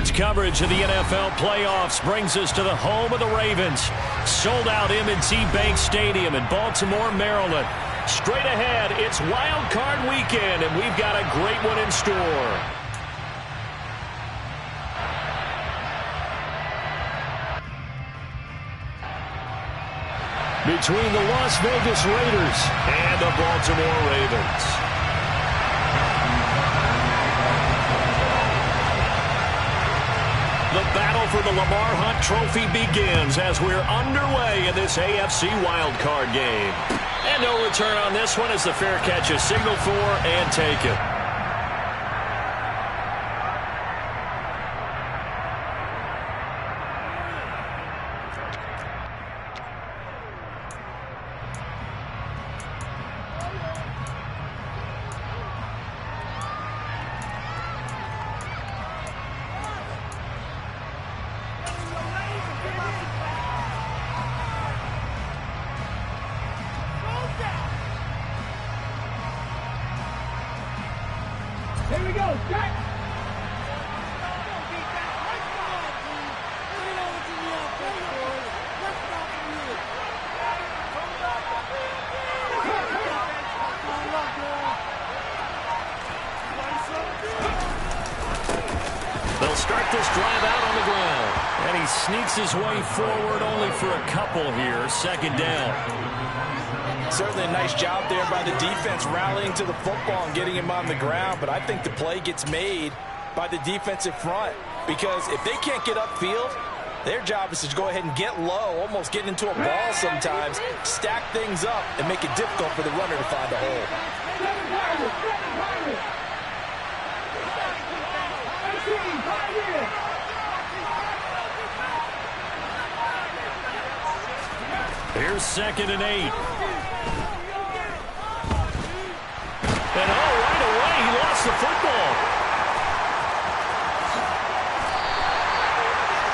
Sports coverage of the NFL playoffs brings us to the home of the Ravens. Sold out M&T Bank Stadium in Baltimore, Maryland. Straight ahead, it's Wild Card Weekend, and we've got a great one in store. Between the Las Vegas Raiders and the Baltimore Ravens. The battle for the Lamar Hunt Trophy begins as we're underway in this AFC wildcard game. And no return on this one as the fair catch is signaled for and taken. Here we go, Jack! They'll start this drive out on the ground. And he sneaks his way forward only for a couple here. Second down. Certainly a nice job there by the defense rallying to the football and getting him on the ground. But I think the play gets made by the defensive front. Because if they can't get upfield, their job is to go ahead and get low, almost get into a ball sometimes, stack things up, and make it difficult for the runner to find a hole. Here's 2nd and 8. And right away, he lost the football.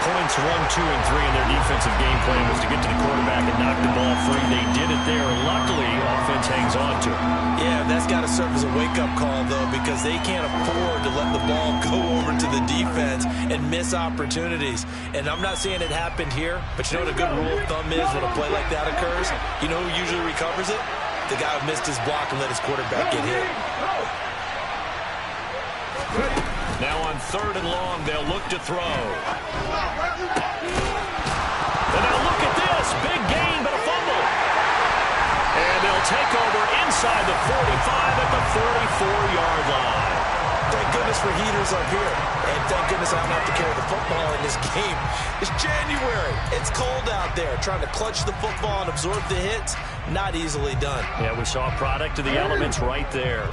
Points 1, 2, and 3 in their defensive game plan was to get to the quarterback and knock the ball free. They did it there. Luckily, offense hangs on to it. Yeah, that's got to serve as a wake-up call, though, because they can't afford to let the ball go over to the defense and miss opportunities. And I'm not saying it happened here, but you know what a good rule of thumb is when a play like that occurs? You know who usually recovers it? The guy who missed his block and let his quarterback get hit. Now on 3rd and long, they'll look to throw. And now look at this. Big gain, but a fumble. And they'll take over inside the 45 at the 44-yard line. Thank goodness for heaters up here. And thank goodness I don't have to carry the football in this game. It's January. It's cold out there. Trying to clutch the football and absorb the hits, not easily done. Yeah, we saw a product of the elements right there.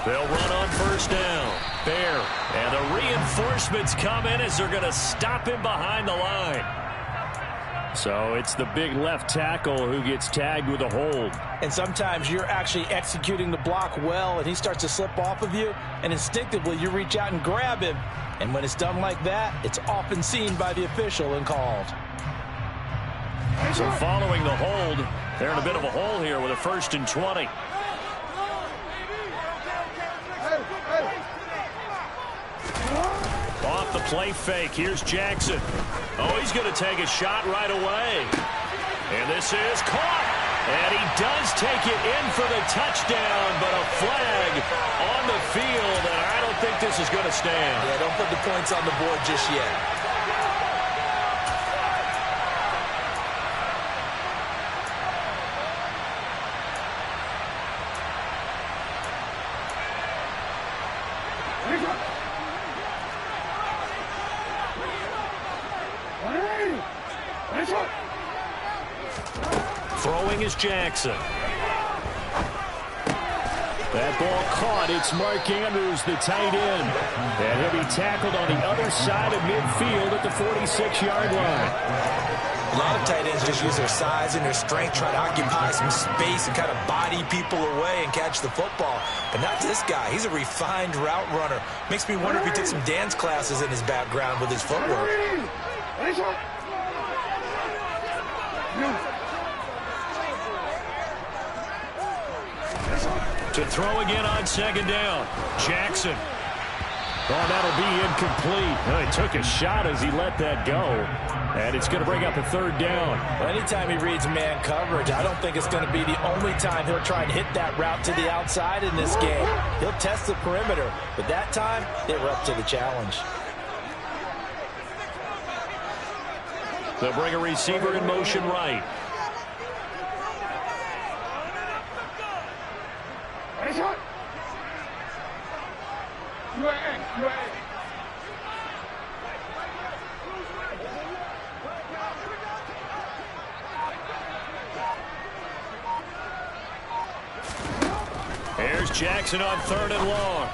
They'll run on 1st down. Bear. And the reinforcements come in as they're going to stop him behind the line. So it's the big left tackle who gets tagged with a hold. And sometimes you're actually executing the block well, and he starts to slip off of you, and instinctively you reach out and grab him. And when it's done like that, it's often seen by the official and called. So following the hold, they're in a bit of a hole here with a 1st and 20. Off the play fake, here's Jackson. Oh, he's going to take a shot right away. And this is caught. And he does take it in for the touchdown, but a flag on the field, and I don't think this is going to stand. Yeah, don't put the points on the board just yet. Throwing is Jackson. That ball caught. It's Mark Andrews, the tight end. And he'll be tackled on the other side of midfield at the 46-yard line. A lot of tight ends just use their size and their strength, try to occupy some space and kind of body people away and catch the football. But not this guy. He's a refined route runner. Makes me wonder if he took some dance classes in his background with his footwork. To throw again on second down. Jackson. Oh, that'll be incomplete. Oh, he took a shot as he let that go. And it's going to bring up a third down. Well, anytime he reads man coverage, I don't think it's going to be the only time he'll try and hit that route to the outside in this game. He'll test the perimeter, but that time, they were up to the challenge. They'll bring a receiver in motion right. Here's Jackson on third and long.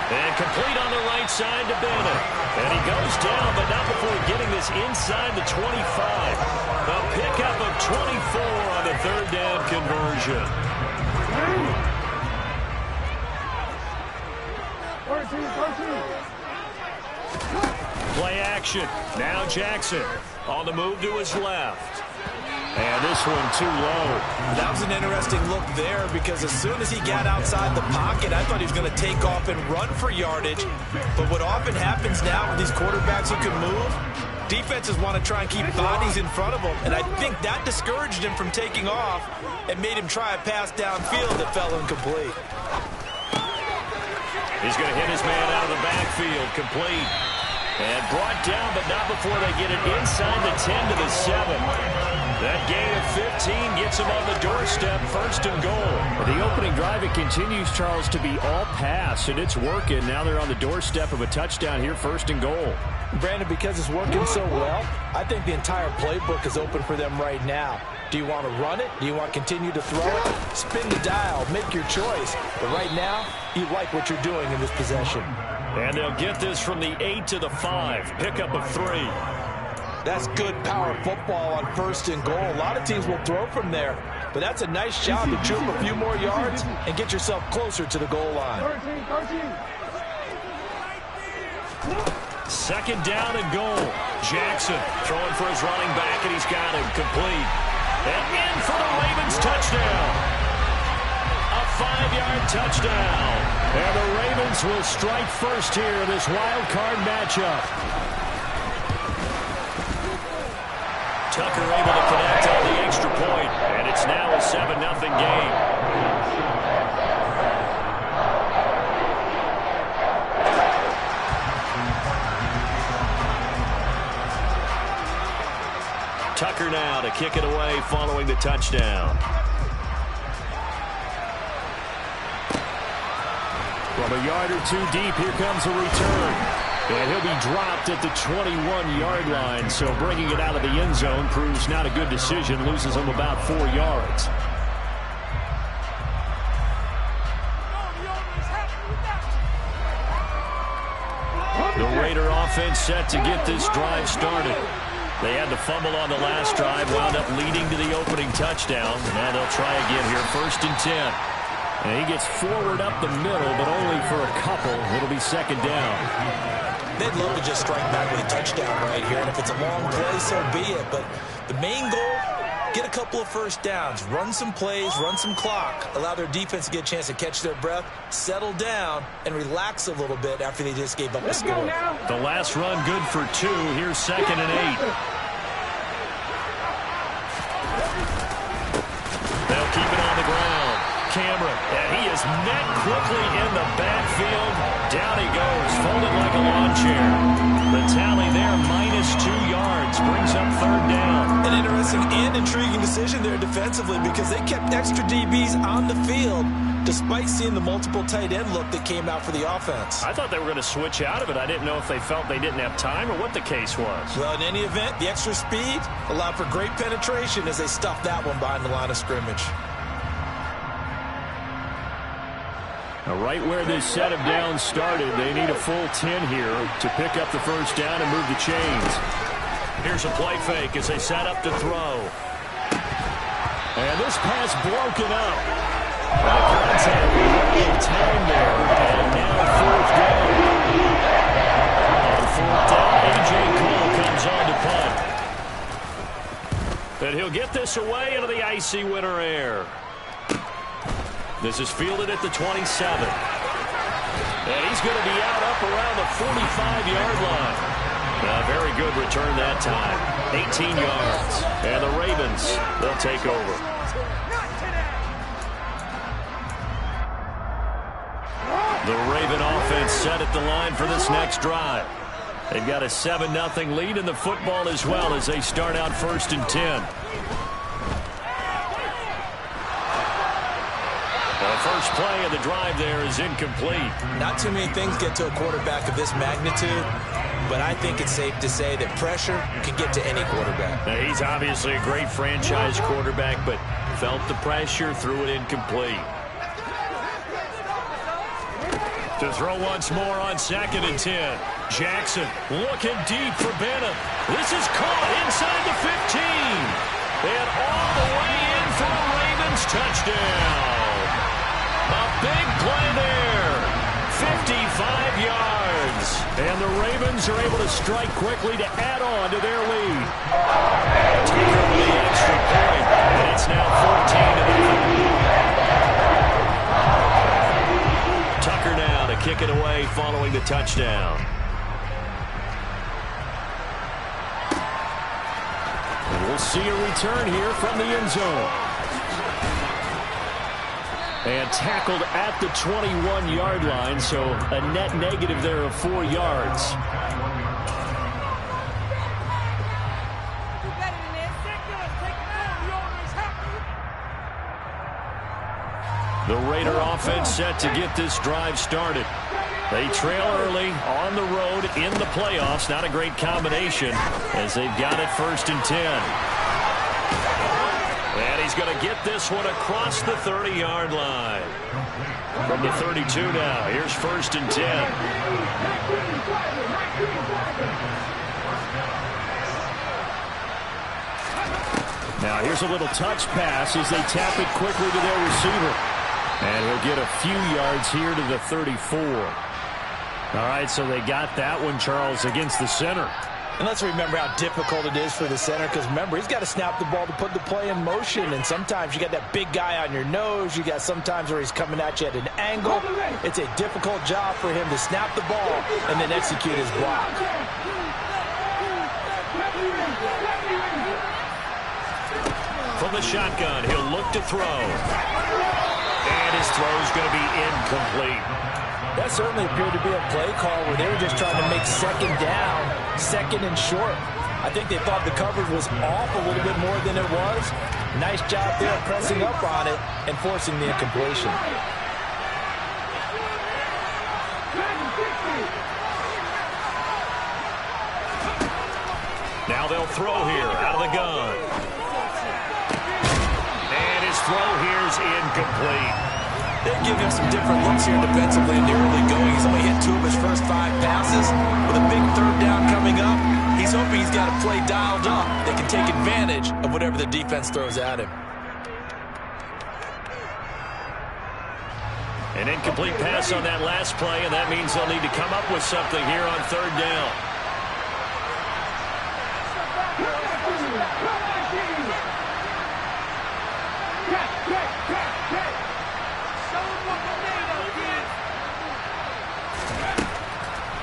And complete on the right side to Bennett. And he goes down, but not before getting this inside the 25. A pickup of 24 on the third down conversion. 13. Play action. Now Jackson on the move to his left. And this one too low. That was an interesting look there because as soon as he got outside the pocket, I thought he was going to take off and run for yardage. But what often happens now with these quarterbacks who can move, defenses want to try and keep bodies in front of them. And I think that discouraged him from taking off and made him try a pass downfield that fell incomplete. He's going to hit his man out of the backfield, complete. And brought down, but not before they get it inside the 10 to the 7. That gain of 15 gets him on the doorstep, first and goal. The opening drive, it continues, Charles, to be all pass, and it's working. Now they're on the doorstep of a touchdown here, first and goal. Brandon, because it's working so well, I think the entire playbook is open for them right now. Do you want to run it? Do you want to continue to throw it? Spin the dial, make your choice. But right now, you like what you're doing in this possession. And they'll get this from the 8 to the 5. Pickup of 3. That's good power football on first and goal. A lot of teams will throw from there. But that's a nice job to troop a few more yards and get yourself closer to the goal line. 13. Second down and goal. Jackson throwing for his running back, and he's got him complete. And in for the Ravens touchdown. A 5-yard touchdown. And the Ravens will strike first here in this wild card matchup. Tucker able to connect on the extra point, and it's now a 7-0 game. Tucker now to kick it away following the touchdown. From a yard or two deep, here comes a return. And he'll be dropped at the 21-yard line, so bringing it out of the end zone proves not a good decision, loses him about 4 yards. The Raider offense set to get this drive started. They had the fumble on the last drive, wound up leading to the opening touchdown. Now they'll try again here, first and 10. And he gets forward up the middle, but only for a couple. It'll be second down. They'd love to just strike back with a touchdown right here, and if it's a long play, so be it. But the main goal, get a couple of first downs, run some plays, run some clock, allow their defense to get a chance to catch their breath, settle down, and relax a little bit after they just gave up a score. The last run good for 2. Here's second and 8. They'll keep it on the ground. Cameron, and he is met quickly in the backfield. Down he goes, folded like a lawn chair. The tally there, -2 yards, brings up third down. An interesting and intriguing decision there defensively because they kept extra DBs on the field despite seeing the multiple tight end look that came out for the offense. I thought they were going to switch out of it. I didn't know if they felt they didn't have time or what the case was. Well, in any event, the extra speed allowed for great penetration as they stuffed that one behind the line of scrimmage. Now, right where this set of downs started, they need a full 10 here to pick up the first down and move the chains. Here's a play fake as they set up to throw. And this pass broken up. Contact with time there. And now fourth down. On fourth down, A.J. Cole comes on to punt. And he'll get this away into the icy winter air. This is fielded at the 27. And he's going to be out up around the 45-yard line. A very good return that time. 18 yards. And the Ravens, they'll take over. The Raven offense set at the line for this next drive. They've got a 7-0 lead in the football as well as they start out 1st and 10. The first play of the drive there is incomplete. Not too many things get to a quarterback of this magnitude, but I think it's safe to say that pressure can get to any quarterback. Now, he's obviously a great franchise quarterback, but felt the pressure, threw it incomplete. To throw once more on 2nd and 10. Jackson looking deep for Bennett. This is caught inside the 15. And all the way in for a Ravens touchdown. A big play there. 55 yards. And the Ravens are able to strike quickly to add on to their lead. Taker with the extra point. And it's now 14-0. Tucker now to kick it away following the touchdown. And we'll see a return here from the end zone. And tackled at the 21-yard line, so a net negative there of 4 yards. The Raider offense set to get this drive started. They trail early on the road in the playoffs. Not a great combination as they've got it 1st and 10. And he's going to get this one across the 30-yard line. From the 32 now. Here's 1st and 10. Now here's a little touch pass as they tap it quickly to their receiver. And he'll get a few yards here to the 34. All right, so they got that one, Charles, against the center. And let's remember how difficult it is for the center, because remember, he's got to snap the ball to put the play in motion, and sometimes you got that big guy on your nose. You got sometimes where he's coming at you at an angle. It's a difficult job for him to snap the ball and then execute his block. From the shotgun, he'll look to throw. And his throw's going to be incomplete. That certainly appeared to be a play call where they were just trying to make 2nd down, 2nd and short. I think they thought the coverage was off a little bit more than it was. Nice job there pressing up on it and forcing the incompletion. Now they'll throw here out of the gun. And his throw here is incomplete. They're giving him some different looks here defensively in the early going. He's only hit 2 of his first 5 passes. With a big 3rd down coming up, he's hoping he's got a play dialed up that can take advantage of whatever the defense throws at him. An incomplete pass on that last play, and that means they'll need to come up with something here on 3rd down.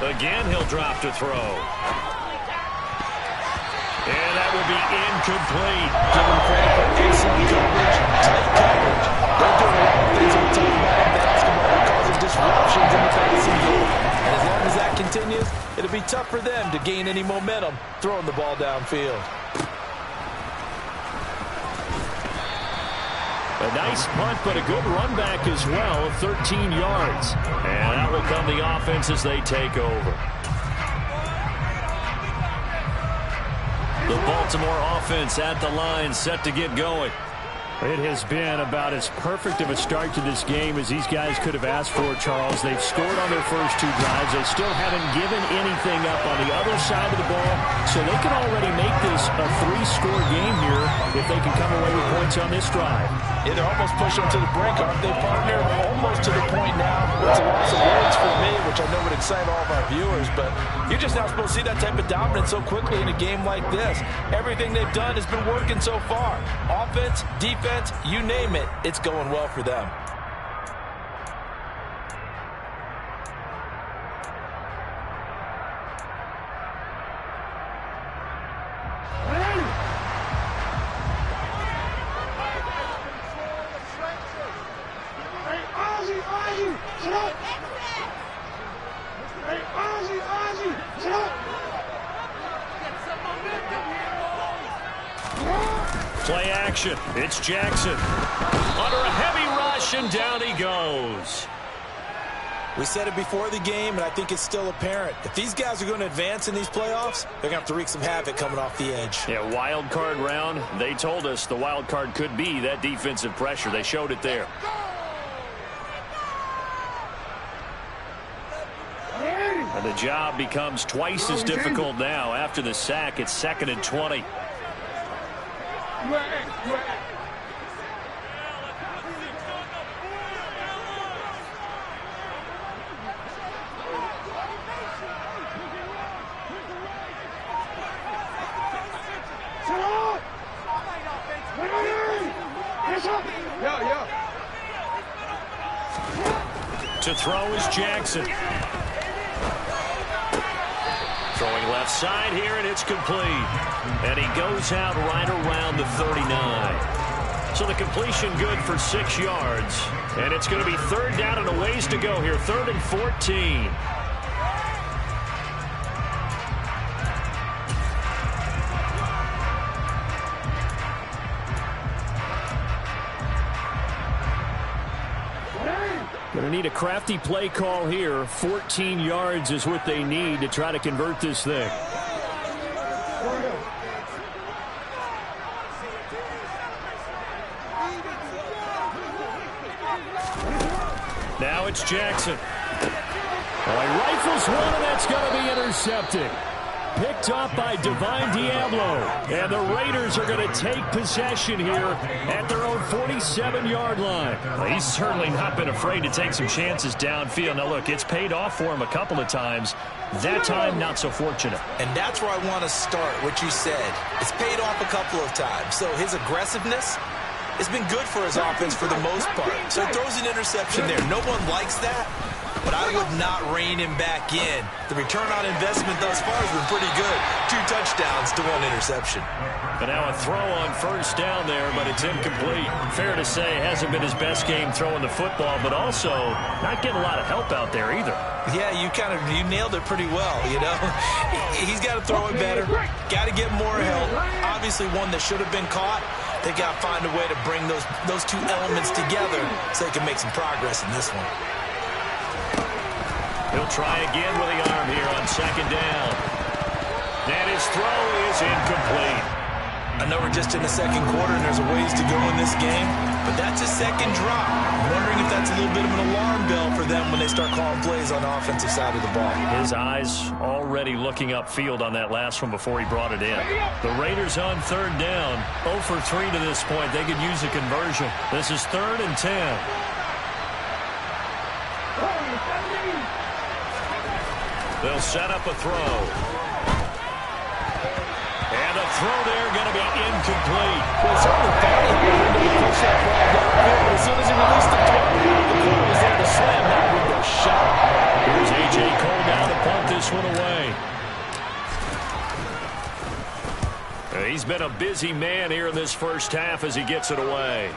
Again, he'll drop to throw. And that will be incomplete. Give him credit for excellent coverage, tight coverage. They're doing a lot of things on top of basketball causing disruptions in the passing game. And as long as that continues, it'll be tough for them to gain any momentum throwing the ball downfield. A nice punt, but a good run back as well of 13 yards. And that will come the offense as they take over. The Baltimore offense at the line, set to get going. It has been about as perfect of a start to this game as these guys could have asked for, Charles. They've scored on their first 2 drives. They still haven't given anything up on the other side of the ball, so they can already make this a 3-score game here if they can come away with points on this drive. Yeah, they're almost pushing them to the brink, aren't they, partner? Almost to the point now. It's a loss of words for me, which I know would excite all of our viewers, but you're just not supposed to see that type of dominance so quickly in a game like this. Everything they've done has been working so far. Offense, defense, you name it, it's going well for them. Play action. It's Jackson. Under a heavy rush, and down he goes. We said it before the game, and I think it's still apparent. If these guys are going to advance in these playoffs, they're going to have to wreak some havoc coming off the edge. Yeah, wild card round. They told us the wild card could be that defensive pressure. They showed it there. And the job becomes twice as difficult now. After the sack, it's 2nd and 20. To throw is Jackson. Throwing left side here, and it's complete. And he goes out right around the 39. So the completion good for 6 yards. And it's going to be 3rd down and a ways to go here. 3rd and 14. Going to need a crafty play call here. 14 yards is what they need to try to convert this thing. Now it's Jackson. Well, he rifles one, and that's going to be intercepted. Picked off by Divine Diablo. And the Raiders are going to take possession here at their own 47-yard line. Well, he's certainly not been afraid to take some chances downfield. Now, look, it's paid off for him a couple of times. That time, not so fortunate. And that's where I want to start, what you said. It's paid off a couple of times. So his aggressiveness has been good for his offense for the most part. So he throws an interception there. No one likes that. But I would not rein him back in. The return on investment thus far has been pretty good. 2 touchdowns to 1 interception. But now a throw on 1st down there, but it's incomplete. Fair to say, hasn't been his best game throwing the football, but also not getting a lot of help out there either. Yeah, you nailed it pretty well, you know. He's got to throw it better. Got to get more help. Obviously one that should have been caught. They got to find a way to bring those 2 elements together so they can make some progress in this one. He'll try again with the arm here on 2nd down. And his throw is incomplete. I know we're just in the 2nd quarter and there's a ways to go in this game, but that's a 2nd drop. I'm wondering if that's a little bit of an alarm bell for them when they start calling plays on the offensive side of the ball. His eyes already looking upfield on that last one before he brought it in. The Raiders on 3rd down. 0 for 3 to this point. They could use a conversion. This is 3rd and 10. They'll set up a throw. And a throw there going to be incomplete. Well, certainly thought he wanted to push that ball downfield, but as soon as he released the target, the ball was there to slam that window shut. Here's A.J. Cole now to punt this one away. He's been a busy man here in this 1st half as he gets it away.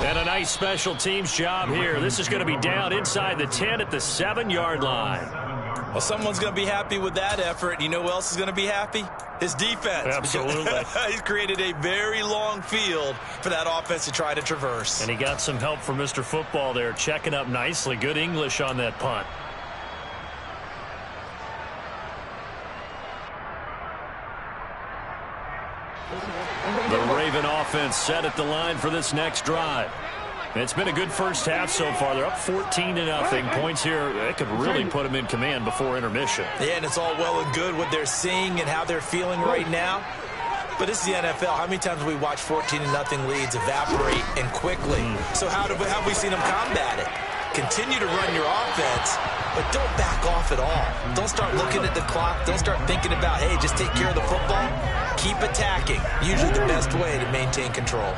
And a nice special teams job here. This is going to be down inside the 10 at the 7-yard line. Well, someone's going to be happy with that effort. You know who else is going to be happy? His defense. Absolutely. He's created a very long field for that offense to try to traverse. And he got some help from Mr. Football there, checking up nicely. Good English on that punt. The Raven offense set at the line for this next drive. It's been a good 1st half so far. They're up 14-0. Points here, that could really put them in command before intermission. Yeah, and it's all well and good what they're seeing and how they're feeling right now. But this is the NFL. How many times have we watched 14-0 leads evaporate and quickly? So how have we seen them combat it? Continue to run your offense, but don't back off at all. Don't start looking at the clock. Don't start thinking about, hey, just take care of the football. Keep attacking. Usually the best way to maintain control.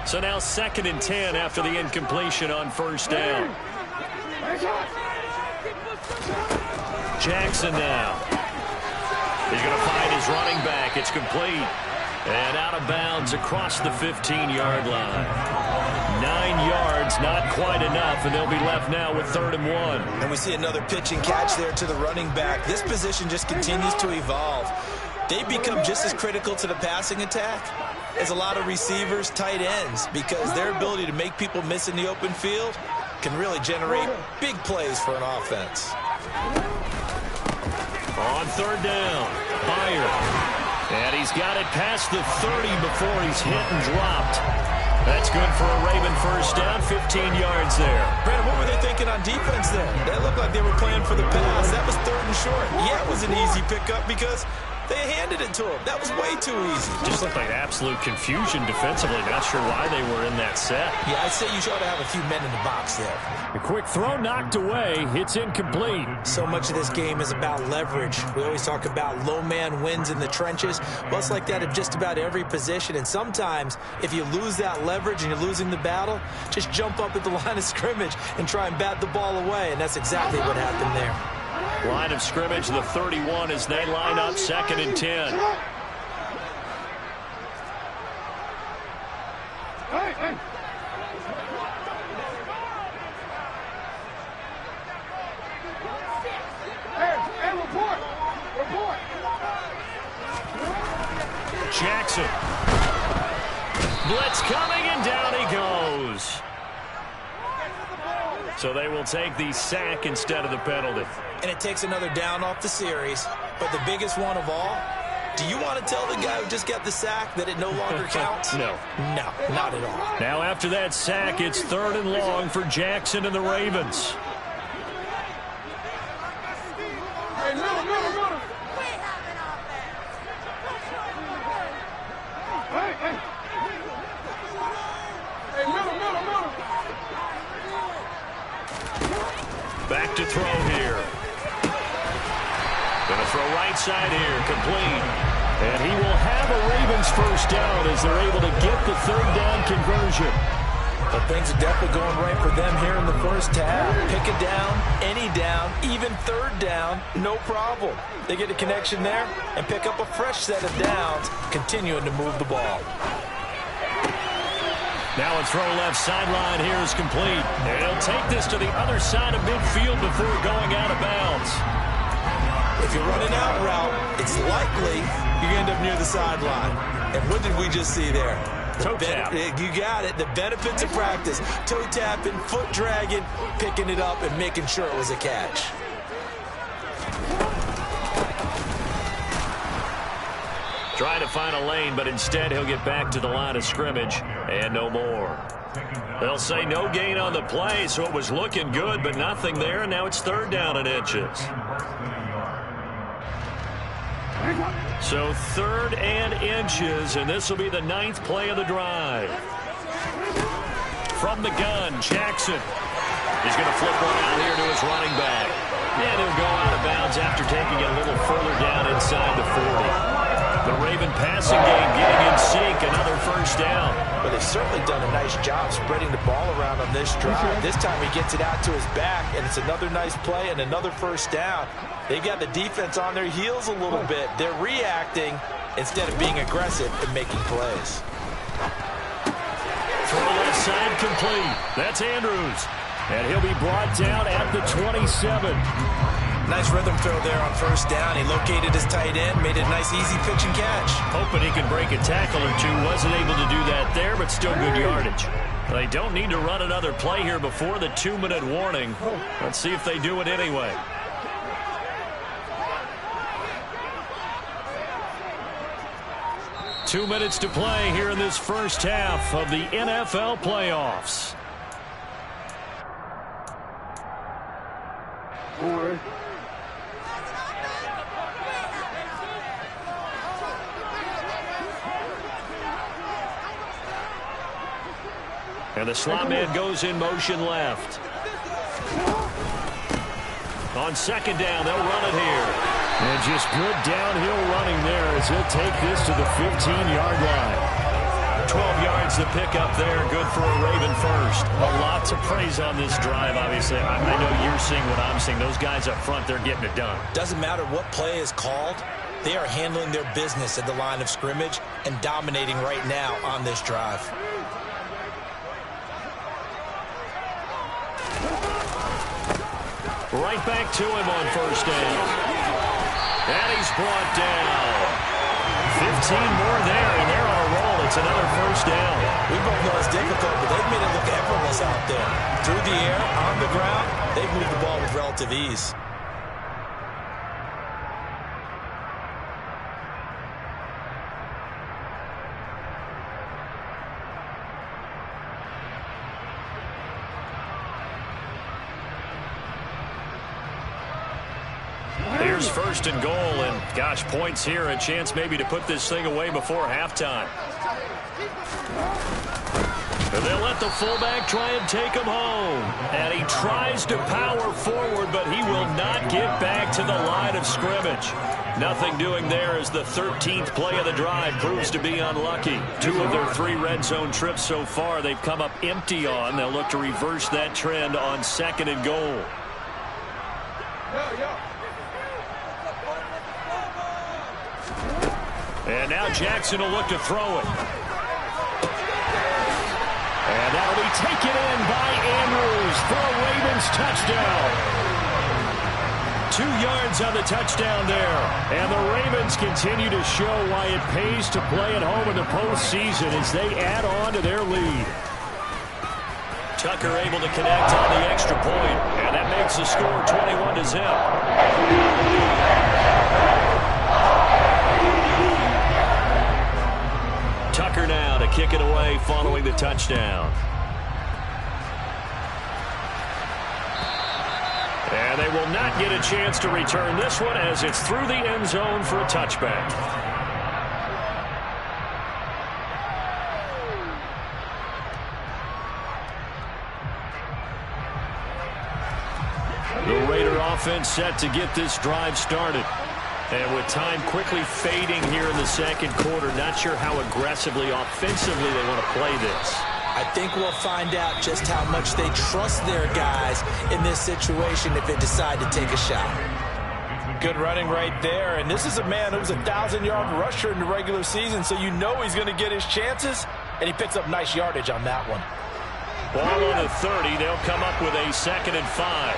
So now 2nd and 10 after the incompletion on first down. Jackson now. He's going to find his running back. It's complete. And out of bounds across the 15-yard line. 9 yards, not quite enough, and they'll be left now with 3rd and 1. And we see another pitch and catch there to the running back. This position just continues to evolve. They become just as critical to the passing attack as a lot of receivers, tight ends, because their ability to make people miss in the open field can really generate big plays for an offense. On 3rd down, Byard. And he's got it past the 30 before he's hit and dropped. That's good for a Raven first down, 15 yards there. Brandon, what were they thinking on defense there? That looked like they were playing for the pass. That was 3rd and short. Yeah, it was an easy pickup because they handed it to him. That was way too easy. Just looked like absolute confusion defensively. Not sure why they were in that set. Yeah, I'd say you ought to have a few men in the box there. A quick throw knocked away. It's incomplete. So much of this game is about leverage. We always talk about low man wins in the trenches. Well, it's like that at just about every position. And sometimes, if you lose that leverage and you're losing the battle, just jump up at the line of scrimmage and try and bat the ball away. And that's exactly what happened there. Line of scrimmage, the 31 as they line up 2nd and 10. Hey. Hey, report. Jackson. Blitz coming, and down he goes. So they will take the sack instead of the penalty. And it takes another down off the series. But the biggest one of all, do you want to tell the guy who just got the sack that it no longer counts? No. No, not at all. Now after that sack, it's 3rd and long for Jackson and the Ravens. Hey, middle. Hey, middle. Back to throw here. Going to throw right side here, complete. And he will have a Ravens first down as they're able to get the 3rd down conversion. But things are definitely going right for them here in the first half. Pick a down, any down, even 3rd down, no problem. They get a connection there and pick up a fresh set of downs, continuing to move the ball. Now a throw left sideline here is complete. And he'll take this to the other side of midfield before going out of bounds. If you're running out route, it's likely you end up near the sideline. And what did we just see there? Toe tap. You got it. The benefits of practice. Toe tapping, foot dragging, picking it up, and making sure it was a catch. Trying to find a lane, but instead he'll get back to the line of scrimmage and no more. They'll say no gain on the play, so it was looking good, but nothing there, and now it's 3rd down and inches. So 3rd and inches, and this will be the 9th play of the drive. From the gun, Jackson. He's going to flip one out here to his running back. And he'll go out of bounds after taking it a little further down inside the 40. The Raven passing game getting in sync, another first down. But they've certainly done a nice job spreading the ball around on this drive. This time he gets it out to his back, and it's another nice play and another first down. They've got the defense on their heels a little bit. They're reacting instead of being aggressive and making plays. Throw left side complete. That's Andrews. And he'll be brought down at the 27. Nice rhythm throw there on first down. He located his tight end, made a nice easy pitch and catch. Hoping he can break a tackle or two. Wasn't able to do that there, but still good yardage. They don't need to run another play here before the 2-minute warning. Let's see if they do it anyway. Two minutes to play here in this first half of the NFL playoffs. And the slot man goes in motion left. On second down, they'll run it here. And just good downhill running there as he'll take this to the 15-yard line. 12 yards to pick up there. Good for a Raven first. A lot to praise on this drive, obviously. I know you're seeing what I'm seeing. Those guys up front, they're getting it done. Doesn't matter what play is called. They are handling their business at the line of scrimmage and dominating right now on this drive. Right back to him on first down. And he's brought down. 15 more there, and they're on a roll. It's another first down. We both know it's difficult, but they've made it look effortless out there. Through the air, on the ground, they've moved the ball with relative ease. Here's first and goal, and gosh, points here, a chance maybe to put this thing away before halftime. And they'll let the fullback try and take him home. And he tries to power forward, but he will not get back to the line of scrimmage. Nothing doing there as the 13th play of the drive proves to be unlucky. 2 of their 3 red zone trips so far they've come up empty on. They'll look to reverse that trend on second and goal. And now Jackson will look to throw it. And that'll be taken in by Andrews for a Ravens touchdown. 2 yards on the touchdown there. And the Ravens continue to show why it pays to play at home in the postseason as they add on to their lead. Tucker able to connect on the extra point, and that makes the score 21-0. Tucker now to kick it away following the touchdown. And they will not get a chance to return this one as it's through the end zone for a touchback. The Raider offense set to get this drive started. And with time quickly fading here in the second quarter, not sure how aggressively, offensively they want to play this. I think we'll find out just how much they trust their guys in this situation if they decide to take a shot. Good running right there. And this is a man who was a 1,000-yard rusher in the regular season, so you know he's going to get his chances, and he picks up nice yardage on that one. Ball on the 30. They'll come up with a 2nd and 5.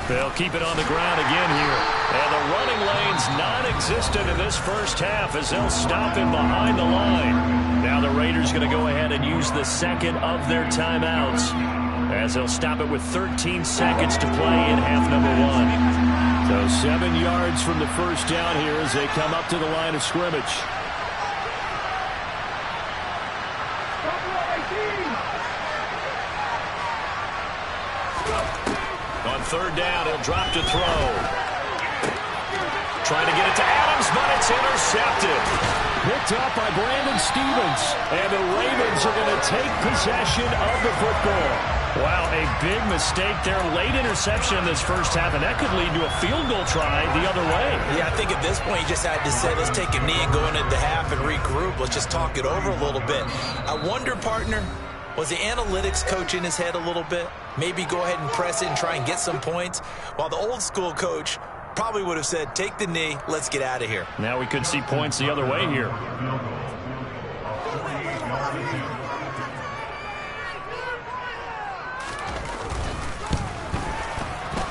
They'll keep it on the ground again here. And the running lane's non-existent in this first half as they'll stop him behind the line. Now the Raiders going to go ahead and use the second of their timeouts as they'll stop it with 13 seconds to play in half number 1. So 7 yards from the first down here as they come up to the line of scrimmage. On third down, he'll drop to throw. Trying to get it to Adams, but it's intercepted. Picked up by Brandon Stephens. And the Ravens are going to take possession of the football. Wow, a big mistake there. Late interception in this first half, and that could lead to a field goal try the other way. Yeah, I think at this point you just had to say, let's take a knee and go into the half and regroup. Let's just talk it over a little bit. I wonder, partner, was the analytics coach in his head a little bit? Maybe go ahead and press it and try and get some points, while the old school coach probably would have said, take the knee, let's get out of here. Now we could see points the other way here.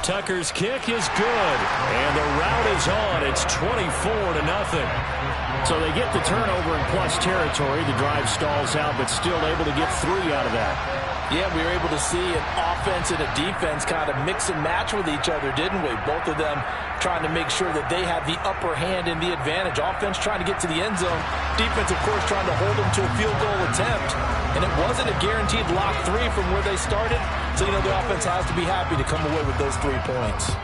Tucker's kick is good, and the route is on. It's 24-0. So they get the turnover in plus territory. The drive stalls out, but still able to get 3 out of that. Yeah, we were able to see an offense and a defense kind of mix and match with each other, didn't we? Both of them trying to make sure that they have the upper hand and the advantage. Offense trying to get to the end zone. Defense, of course, trying to hold them to a field goal attempt. And it wasn't a guaranteed lock 3 from where they started. So, you know, the offense has to be happy to come away with those 3 points.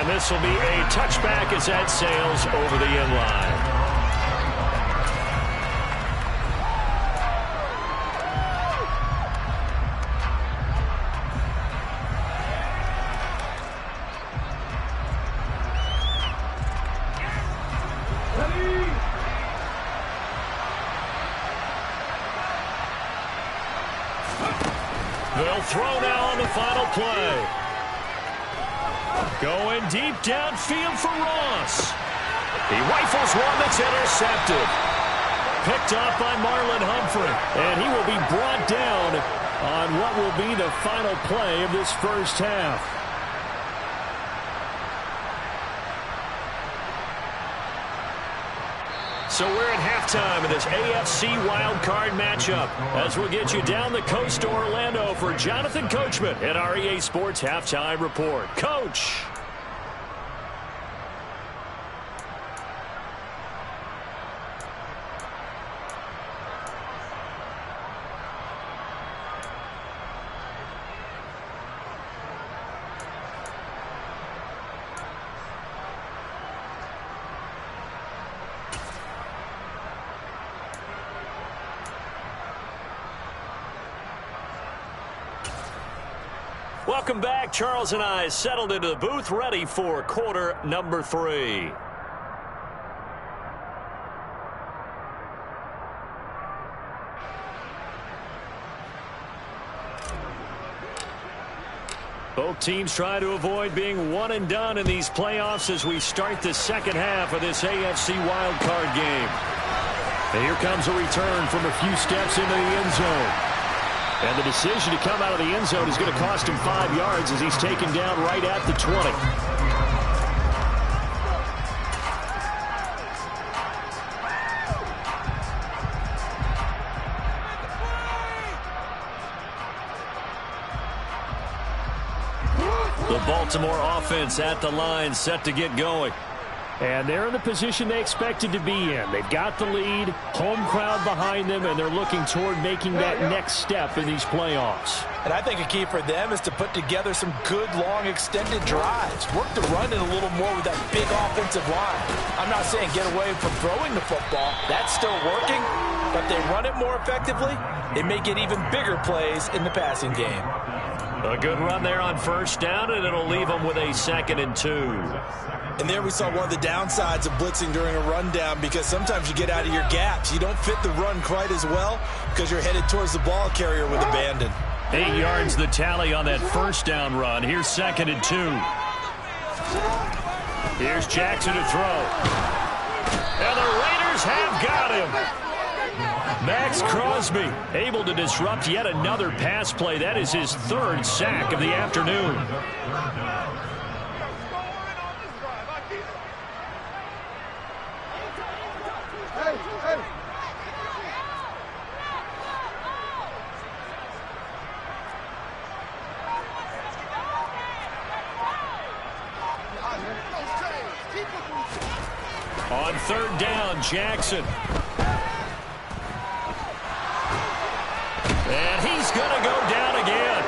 And this will be a touchback as that sails over the end line. They'll throw now on the final play. Going deep downfield for Ross. He rifles one that's intercepted. Picked off by Marlon Humphrey. And he will be brought down on what will be the final play of this first half. So we're at halftime in this AFC wildcard matchup as we'll get you down the coast to Orlando for Jonathan Coachman at our EA Sports Halftime Report. Coach. Welcome back. Charles and I settled into the booth, ready for quarter number 3. Both teams try to avoid being one and done in these playoffs as we start the second half of this AFC wildcard game. And here comes a return from a few steps into the end zone. And the decision to come out of the end zone is going to cost him 5 yards as he's taken down right at the 20. The Baltimore offense at the line, set to get going. And they're in the position they expected to be in. They've got the lead, home crowd behind them, and they're looking toward making that next step in these playoffs. And I think a key for them is to put together some good, long, extended drives. Work the run in a little more with that big offensive line. I'm not saying get away from throwing the football. That's still working. But they run it more effectively, they may get even bigger plays in the passing game. A good run there on first down, and it'll leave them with a 2nd and 2. And there we saw one of the downsides of blitzing during a rundown, because sometimes you get out of your gaps. You don't fit the run quite as well because you're headed towards the ball carrier with abandon. 8 yards the tally on that first down run. Here's 2nd and 2. Here's Jackson to throw. And the Raiders have got him. Max Crosby able to disrupt yet another pass play. That is his 3rd sack of the afternoon. On 3rd down, Jackson. And he's going to go down again.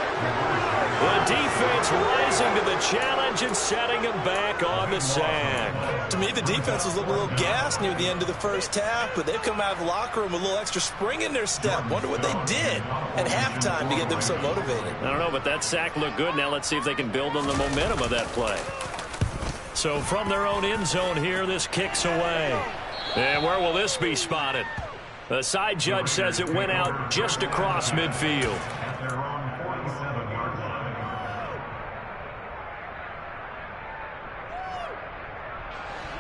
The defense rising to the challenge and setting him back on the sack. To me, the defense was looking a little gassed near the end of the first half, but they've come out of the locker room with a little extra spring in their step. Wonder what they did at halftime to get them so motivated. I don't know, but that sack looked good. Now let's see if they can build on the momentum of that play. So from their own end zone here, this kicks away. And where will this be spotted? The side judge says it went out just across midfield.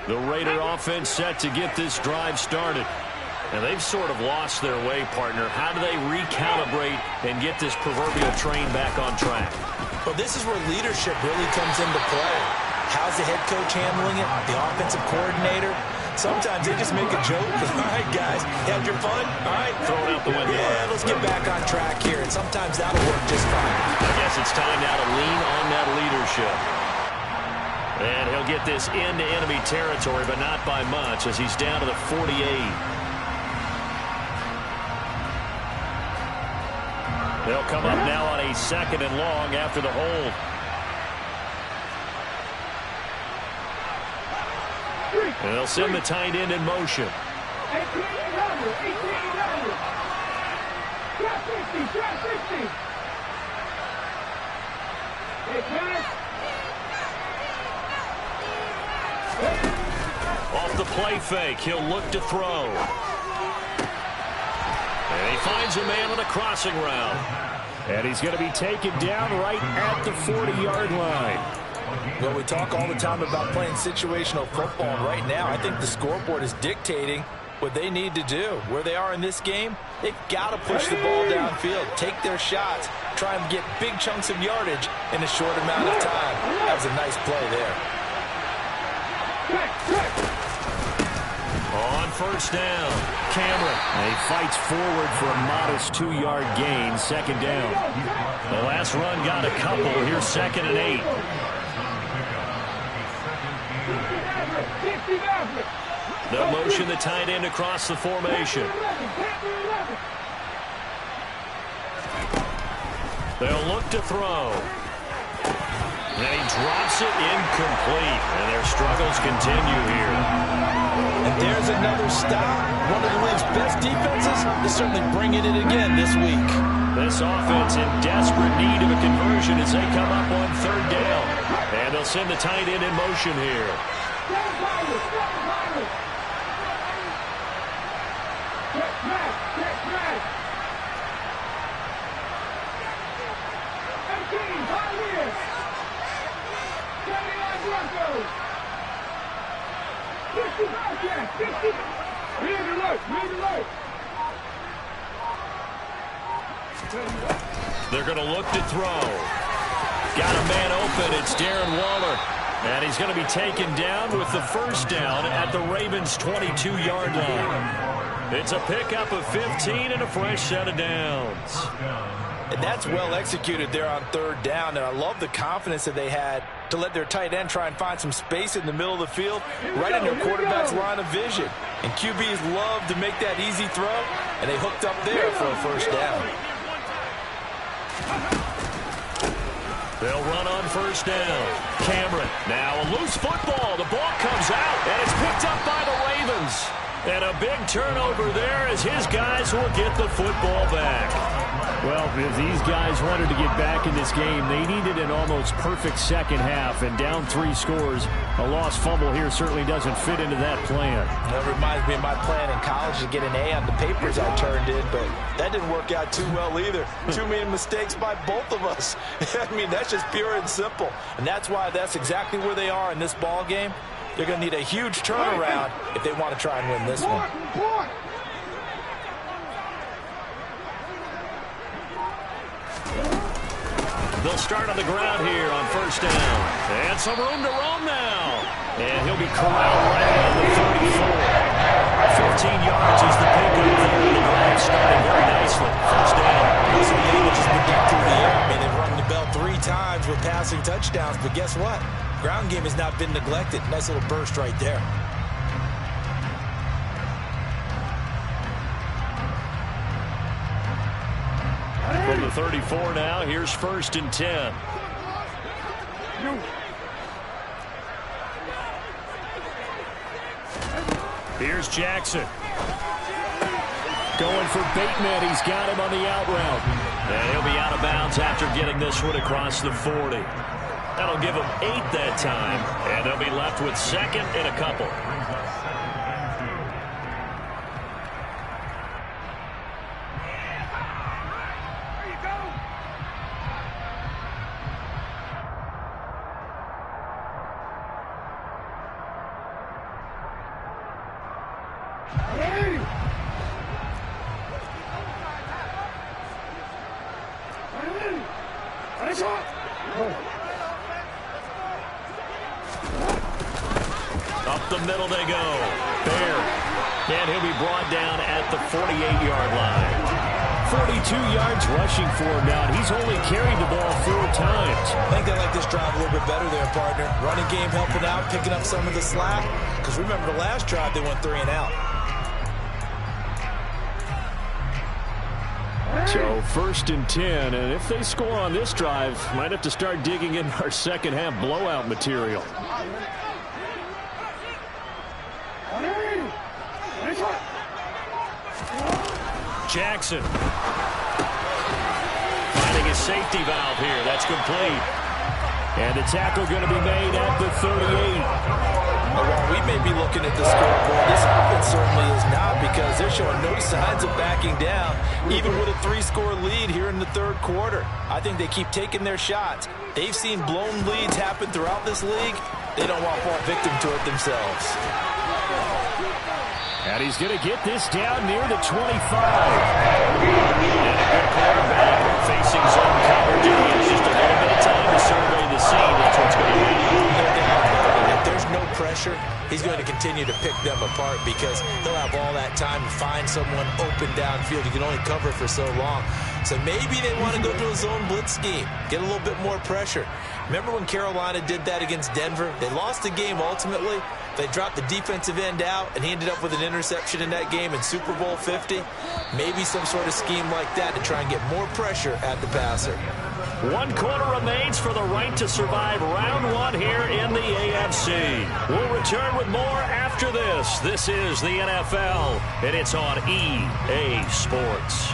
The Raider offense set to get this drive started. And they've sort of lost their way, partner. How do they recalibrate and get this proverbial train back on track? Well, this is where leadership really comes into play. How's the head coach handling it? The offensive coordinator? Sometimes they just make a joke. All right, guys, had your fun? All right. Throw it out the window. Yeah, let's get back on track here. And sometimes that'll work just fine. I guess it's time now to lean on that leadership. And he'll get this into enemy territory, but not by much as he's down to the 48. They'll come up now on a 2nd and long after the hold. They'll send the tight end in motion. 1800, 1800. Drop 50, drop 50. Hey, pass. Off the play fake, he'll look to throw. And he finds a man on the crossing route. And he's going to be taken down right at the 40-yard line. Well, we talk all the time about playing situational football. And right now, I think the scoreboard is dictating what they need to do. Where they are in this game, they've got to push the ball downfield, take their shots, try and get big chunks of yardage in a short amount of time. That was a nice play there. On first down, Cameron. And he fights forward for a modest 2-yard gain, second down. The last run got a couple. Here's 2nd and 8. They'll motion the tight end across the formation. They'll look to throw. And he drops it incomplete. And their struggles continue here. And there's another stop. One of the league's best defenses is certainly bringing it again this week. This offense in desperate need of a conversion as they come up on 3rd down. And they'll send the tight end in motion here. They're going to look to throw. Got a man open. It's Darren Waller. And he's going to be taken down with the first down at the Ravens' 22-yard line. It's a pickup of 15 and a fresh set of downs. And that's well executed there on 3rd down. And I love the confidence that they had to let their tight end try and find some space in the middle of the field, right in their quarterback's line of vision. And QBs love to make that easy throw, and they hooked up there for a first down. They'll run on first down. Cameron, now a loose football. The ball comes out, and it's picked up by the Ravens. And a big turnover there as his guys will get the football back. Well, if these guys wanted to get back in this game, they needed an almost perfect second half. And down 3 scores, a lost fumble here certainly doesn't fit into that plan. That reminds me of my plan in college to get an A on the papers I turned in, but that didn't work out too well either. Too many mistakes by both of us. I mean, that's just pure and simple. And that's why that's exactly where they are in this ball game. They're going to need a huge turnaround if they want to try and win this one. They'll start on the ground here on first down. And some room to roam now. And he'll be corralled right around the 34. 15 yards is the pickup there. The drive starting very nicely. First down. So the Eagles just been through the air. I mean, they've rung the bell 3 times with passing touchdowns. But guess what? Ground game has not been neglected. Nice little burst right there. From the 34 now, here's 1st and 10. Here's Jackson. Going for Bateman. He's got him on the out route. And he'll be out of bounds after getting this one across the 40. That'll give them 8 that time. And they'll be left with 2nd and a couple. Up the middle they go. Bear. And he'll be brought down at the 48-yard line. 42 yards rushing for him now. He's only carried the ball 4 times. I think they like this drive a little bit better there, partner. Running game helping out, picking up some of the slack. Because remember, the last drive they went 3 and out. So 1st and 10, and if they score on this drive, might have to start digging in our second half blowout material. Jackson. Finding a safety valve here. That's complete. And the tackle going to be made at the 38. While we may be looking at the scoreboard, this offense certainly is not, because they're showing no signs of backing down, even with a 3-score lead here in the third quarter. I think they keep taking their shots. They've seen blown leads happen throughout this league. They don't want to fall victim to it themselves. And he's going to get this down near the 25. And a good quarterback facing zone coverage. And he has just a little bit of time to survey the scene. That's what's going to happen. No doubt about it. If there's no pressure, he's going to continue to pick them apart, because he'll have all that time to find someone open downfield. You can only cover for so long. So maybe they want to go to a zone blitz scheme, get a little bit more pressure. Remember when Carolina did that against Denver? They lost the game ultimately. They dropped the defensive end out, and he ended up with an interception in that game in Super Bowl 50. Maybe some sort of scheme like that to try and get more pressure at the passer. 1 quarter remains for the right to survive round 1 here in the AFC. We'll return with more after this. This is the NFL, and it's on EA Sports.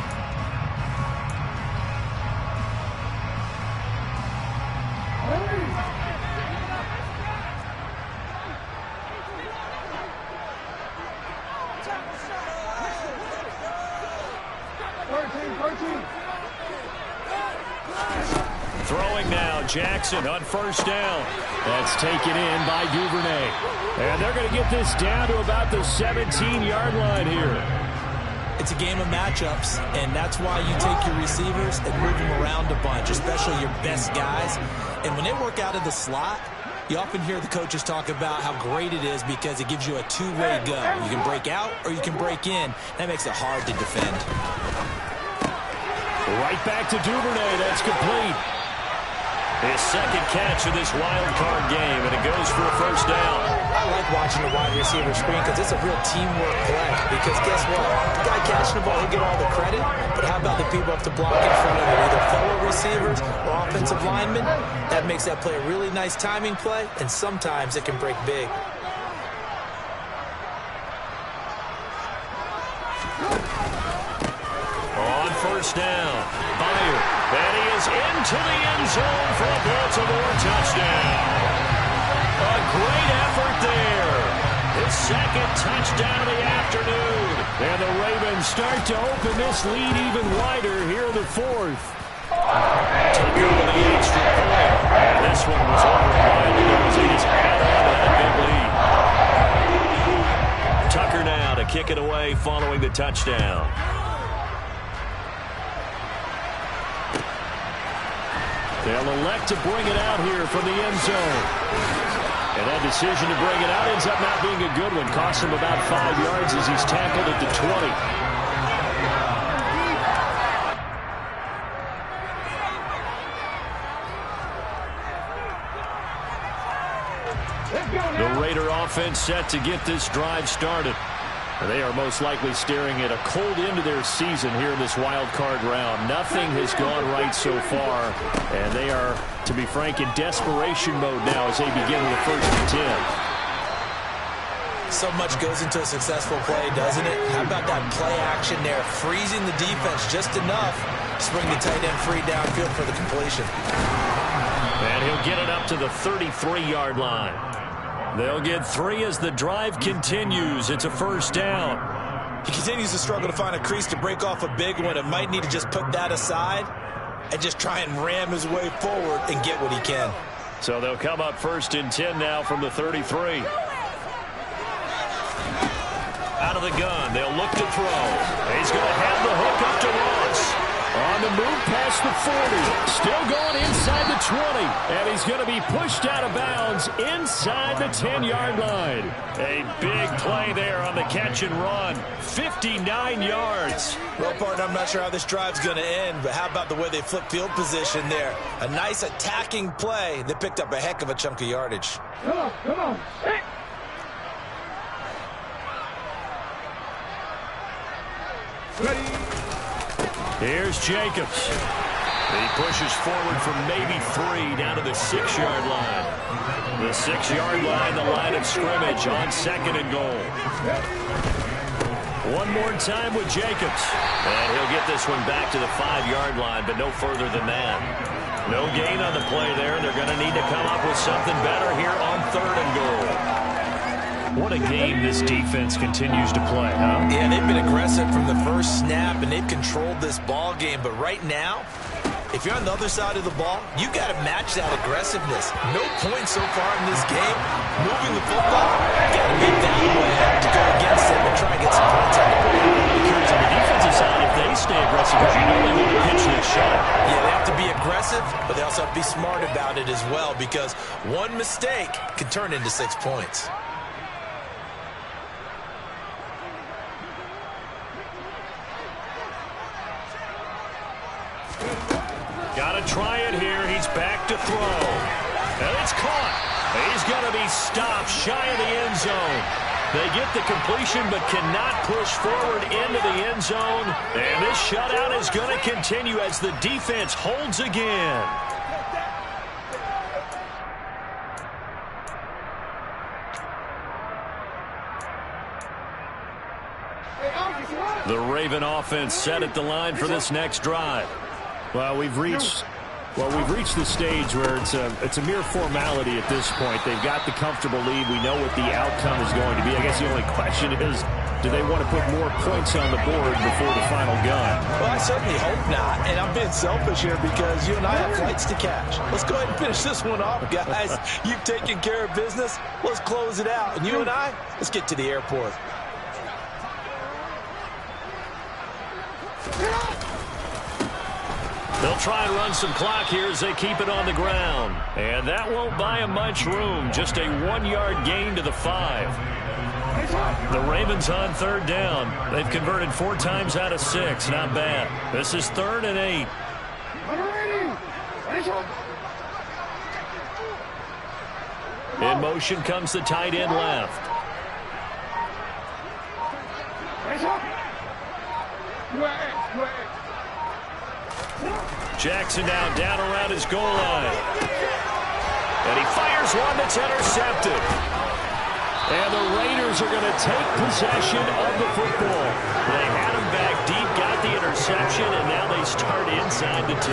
Throwing now, Jackson on first down. That's taken in by Duvernay. And they're going to get this down to about the 17-yard line here. It's a game of matchups, and that's why you take your receivers and move them around a bunch, especially your best guys. And when they work out of the slot, you often hear the coaches talk about how great it is because it gives you a two-way go. You can break out or you can break in. That makes it hard to defend. Right back to Duvernay. That's complete. His second catch of this wild card game, and it goes for a first down. I like watching the wide receiver screen because it's a real teamwork play. Because guess what? The guy catching the ball, he'll get all the credit. But how about the people up to block in front of him, either fellow receivers or offensive linemen? That makes that play a really nice timing play, and sometimes it can break big. On first down, Byer, and he is into the end zone for a Baltimore touchdown. A great effort there. His second touchdown of the afternoon. And the Ravens start to open this lead even wider here in the fourth. Tucker with the extra point. And this one was over by as he just added on to that big lead. Tucker now to kick it away following the touchdown. They'll elect to bring it out here from the end zone. And that decision to bring it out ends up not being a good one. Costs him about 5 yards as he's tackled at the 20. The Raider offense set to get this drive started. They are most likely staring at a cold end to their season here in this wild card round. Nothing has gone right so far, and they are, to be frank, in desperation mode now as they begin with the 1st and 10. So much goes into a successful play, doesn't it? How about that play action there, freezing the defense just enough to bring the tight end free downfield for the completion. And he'll get it up to the 33-yard line. They'll get 3 as the drive continues. It's a first down. He continues to struggle to find a crease to break off a big one and might need to just put that aside and just try and ram his way forward and get what he can. So they'll come up 1st and 10 now from the 33. Out of the gun, they'll look to throw. He's going to have the hook up to Ross. On the move past the 40. Still going inside the 20. And he's going to be pushed out of bounds inside the 10-yard line. A big play there on the catch and run. 59 yards. Well, partner, I'm not sure how this drive's going to end, but how about the way they flip field position there? A nice attacking play that picked up a heck of a chunk of yardage. Come on, come on. Hey. Ready. Here's Jacobs. He pushes forward from maybe 3 down to the 6-yard line. The 6-yard line, the line of scrimmage on 2nd and goal. One more time with Jacobs. And he'll get this one back to the 5-yard line, but no further than that. No gain on the play there. They're going to need to come up with something better here on 3rd and goal. What a game this defense continues to play, huh? Yeah, they've been aggressive from the first snap, and they've controlled this ball game. But right now, if you're on the other side of the ball, you got to match that aggressiveness. No points so far in this game. Moving the football, you got to be that way to go against them and try and get some points out of it. Because on the defensive side, if they stay aggressive, because you know they want to pitch this shot. Yeah, they have to be aggressive, but they also have to be smart about it as well, because one mistake can turn into 6 points. Got to try it here. He's back to throw. And it's caught. He's going to be stopped shy of the end zone. They get the completion but cannot push forward into the end zone. And this shutout is going to continue as the defense holds again. The Raven offense set at the line for this next drive. Well, we've reached the stage where it's a mere formality at this point. They've got the comfortable lead. We know what the outcome is going to be. I guess the only question is, do they want to put more points on the board before the final gun? Well, I certainly hope not. And I'm being selfish here because you and I have flights to catch. Let's go ahead and finish this one off, guys. You've taken care of business. Let's close it out. And you and I, let's get to the airport. They'll try and run some clock here as they keep it on the ground. And that won't buy them much room. Just a 1-yard gain to the 5. The Ravens on 3rd down. They've converted 4 times out of 6. Not bad. This is 3rd and 8. In motion comes the tight end left. Jackson now down around his goal line. And he fires one that's intercepted. And the Raiders are going to take possession of the football. They had him back deep, got the interception, and now they start inside the 10.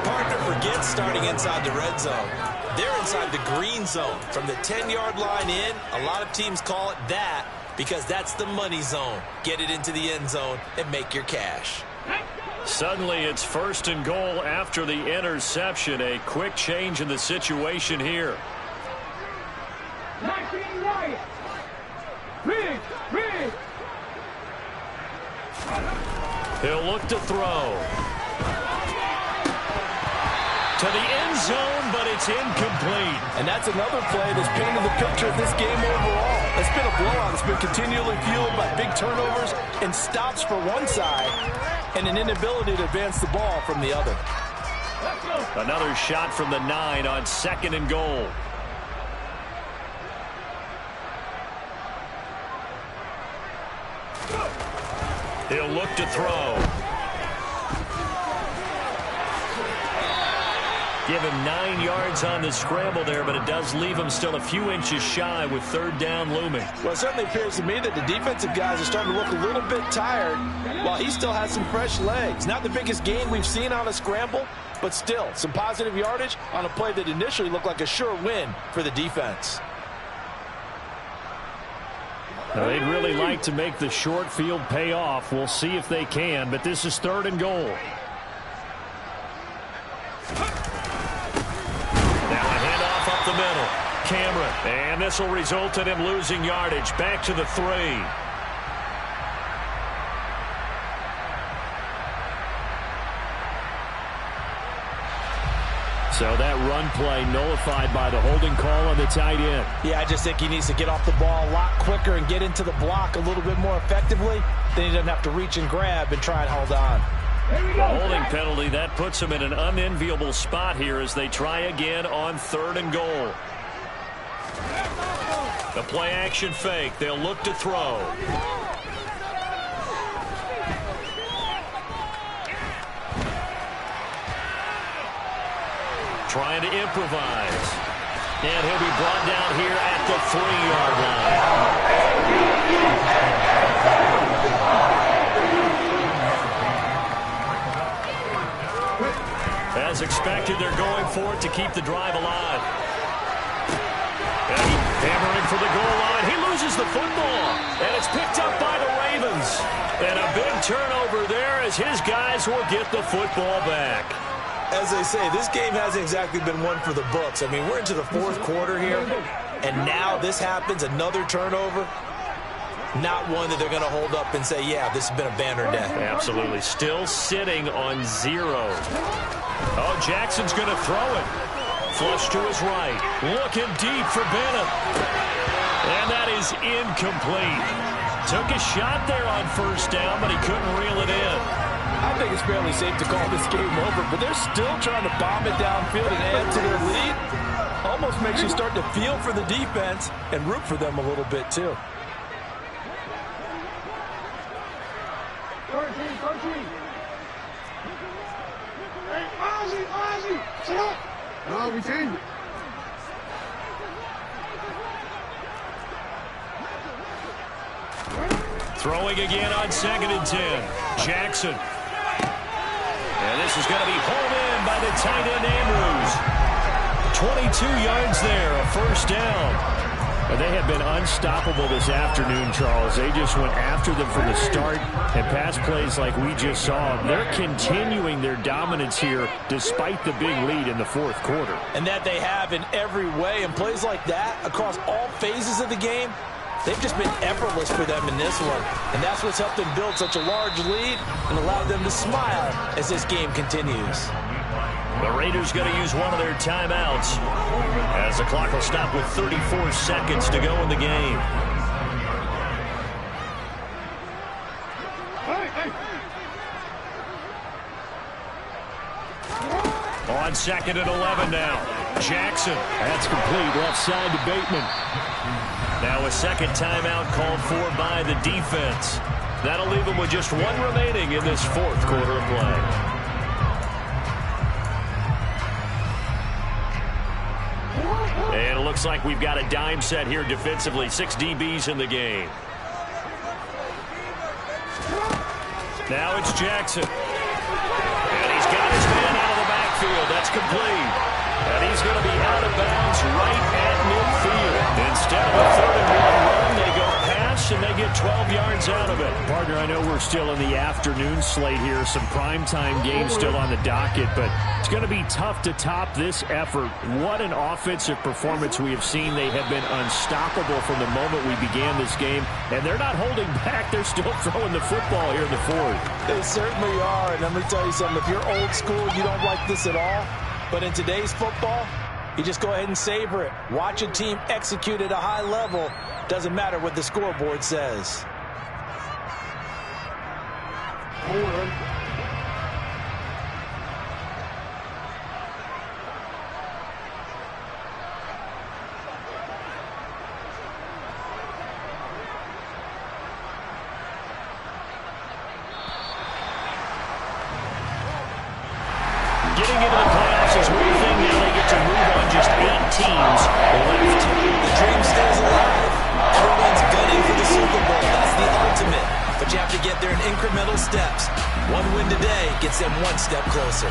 Partner forgets starting inside the red zone. They're inside the green zone. From the 10-yard line in, a lot of teams call it that because that's the money zone. Get it into the end zone and make your cash. Suddenly it's 1st and goal after the interception. A quick change in the situation here. He'll look to throw. To the end zone, but it's incomplete. And that's another play that's painted the picture of this game overall. It's been a blowout. It's been continually fueled by big turnovers and stops for one side and an inability to advance the ball from the other. Another shot from the 9 on 2nd and goal. He'll look to throw. Give him 9 yards on the scramble there, but it does leave him still a few inches shy with 3rd down looming. Well, it certainly appears to me that the defensive guys are starting to look a little bit tired while he still has some fresh legs. Not the biggest gain we've seen on a scramble, but still some positive yardage on a play that initially looked like a sure win for the defense. Now, they'd really like to make the short field pay off. We'll see if they can, but this is 3rd and goal. Up the middle. Cameron. And this will result in him losing yardage. Back to the 3. So that run play nullified by the holding call on the tight end. Yeah, I just think he needs to get off the ball a lot quicker and get into the block a little bit more effectively. Then he doesn't have to reach and grab and try and hold on. The holding penalty, that puts them in an unenviable spot here as they try again on 3rd and goal. The play action fake. They'll look to throw. Trying to improvise. And he'll be brought down here at the 3-yard line. As expected, they're going for it to keep the drive alive. And hammering for the goal line. He loses the football. And it's picked up by the Ravens. And a big turnover there as his guys will get the football back. As they say, this game hasn't exactly been one for the books. I mean, we're into the fourth quarter here, and now this happens, another turnover. Not one that they're going to hold up and say, yeah, this has been a banner day. Absolutely. Still sitting on 0. Oh, Jackson's going to throw it. Flush to his right. Looking deep for Bennett. And that is incomplete. Took a shot there on first down, but he couldn't reel it in. I think it's fairly safe to call this game over, but they're still trying to bomb it downfield and add to their lead. Almost makes you start to feel for the defense and root for them a little bit, too. 13. Hey, Ozzie, sit up. No, we change it. Throwing again on 2nd and 10. Jackson. And this is going to be hauled in by the tight end Andrews. 22 yards there, a first down. And they have been unstoppable this afternoon, Charles. They just went after them from the start, and pass plays like we just saw. They're continuing their dominance here despite the big lead in the fourth quarter. And that they have in every way. And plays like that across all phases of the game, they've just been effortless for them in this one. And that's what's helped them build such a large lead and allowed them to smile as this game continues. The Raiders going to use one of their timeouts as the clock will stop with 34 seconds to go in the game. On 2nd and 11 now. Jackson. That's complete. Left side to Bateman. Now a second timeout called for by the defense. That'll leave them with just one remaining in this fourth quarter of play. And it looks like we've got a dime set here defensively. 6 DBs in the game. Now it's Jackson. And he's got his man out of the backfield. That's complete. And he's going to be out of bounds right at midfield. Instead of a 3rd and 1 run, they go pass and they get 12 yards out of it. Partner, I know we're still in the afternoon slate here. Some primetime games still on the docket, but it's going to be tough to top this effort. What an offensive performance we have seen. They have been unstoppable from the moment we began this game, and they're not holding back. They're still throwing the football here in the fourth. They certainly are, and let me tell you something. If you're old school, you don't like this at all. But in today's football, you just go ahead and savor it. Watch a team execute at a high level. Doesn't matter what the scoreboard says. Getting into the playoffs is one thing. Now they get to move on just 8 teams left. The dream stays alive. Everyone's gunning for the Super Bowl. That's the ultimate. But you have to get there in incremental steps. One win today gets them one step closer.